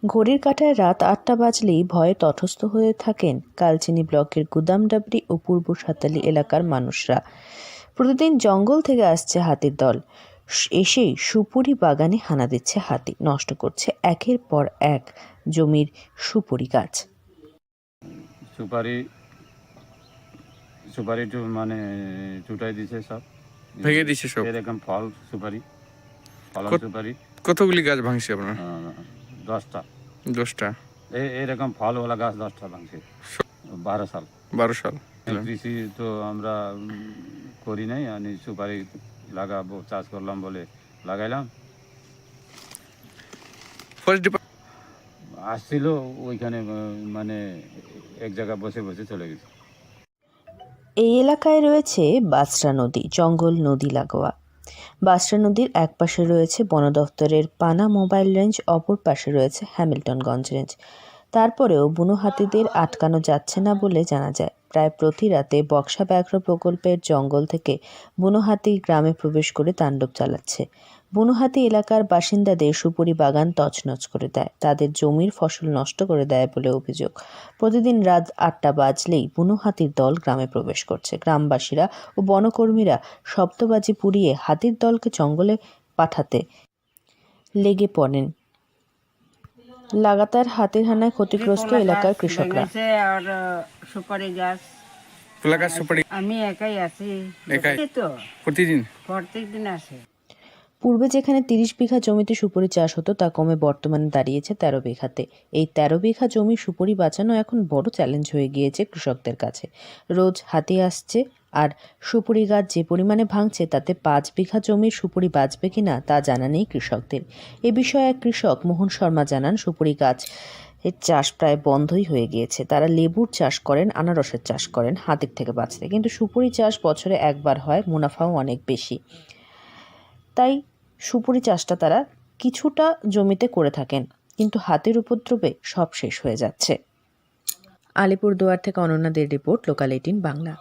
ঘড়ির কাঁটায় রাত ৮টা বাজলেই ভয়ে তটস্থ হয়ে থাকেন কালচিনি ব্লকের গুদামডাবরি ও পূর্ব সাতালি এলাকার মানুষরা। প্রতিদিন জঙ্গল থেকে আসছে হাতির দল, এসেই সুপুরি বাগানে হানা দিচ্ছে হাতি, নষ্ট করছে একের পর এক জমির সুপুরি গাছ। সুপারি মানে চুটাই দিছে, সব ভেঙে দিছে সব। এরকম ফল সুপারি, ফলন সুপারি। কতগুলি গাছ ভাঙছে আপনার? 10টা। 10টা। এরকম ফলওয়ালা গাছ 10টা ভাঙছে। 12 সাল। 12 সাল। কৃষি তো আমরা করি নাই, আমি সুপারি লাগাবো চাষ করলাম বলে লাগাইলাম। ফরেস্ট আসছিল ওইখানে, মানে এক জায়গায় বসে বসে চলে গেছে। এই এলাকায় রয়েছে বাসরা নদী, জঙ্গল নদী লাগোয়া। বাসরা নদীর এক পাশে রয়েছে বন দফতরের পানা মোবাইল রেঞ্জ, অপর পাশে রয়েছে হ্যামিল্টনগঞ্জ রেঞ্জ। তারপরেও বুনো হাতিদের আটকানো যাচ্ছে না বলে জানা যায়। প্রায় প্রতি রাতে বক্সা ব্যাঘ্র প্রকল্পের জঙ্গল থেকে বুনো হাতি গ্রামে প্রবেশ করে তাণ্ডব চালাচ্ছে। বুনো হাতি এলাকার বাসিন্দাদের সুপুরি বাগান তছনছ করে দেয়, তাদের জমির ফসল নষ্ট করে দেয় বলে অভিযোগ। প্রতিদিন রাত ৮টা বাজলেই বুনো হাতির দল গ্রামে প্রবেশ করছে। গ্রামবাসীরা ও বনকর্মীরা শব্দবাজি পুড়িয়ে হাতির দলকে জঙ্গলে পাঠাতে লেগে পড়েন। লাগাতার হাতির হানায় ক্ষতিগ্রস্ত এলাকার কৃষকরা। আমি একাই আছি, প্রতিদিন আসে। পূর্বে যেখানে 30 বিঘা জমিতে সুপারি চাষ হতো তা কমে বর্তমানে দাঁড়িয়েছে 13 বিঘাতে। এই 13 বিঘা জমি সুপারি বাঁচানো এখন বড় চ্যালেঞ্জ হয়ে গিয়েছে কৃষকদের কাছে। রোজ হাতি আসছে, আর সুপারি গাছ যে পরিমাণে ভাঙছে তাতে 5 বিঘা জমির সুপারি বাঁচবে কিনা তা জানা নেই কৃষকদের। এ বিষয়ে এক কৃষক মোহন শর্মা জানান, সুপারি গাছ এর চাষ প্রায় বন্ধই হয়ে গিয়েছে। তারা লেবুর চাষ করেন, আনারসের চাষ করেন হাতির থেকে বাঁচতে, কিন্তু সুপারি চাষ বছরে একবার হয়, মুনাফাও অনেক বেশি। তাই সুপুরি চাষটা তারা কিছুটা জমিতে করে থাকেন, কিন্তু হাতির উপদ্রবে সব শেষ হয়ে যাচ্ছে। আলিপুরদুয়ার থেকে অনন্যাদের রিপোর্ট, লোকাল 18 বাংলা।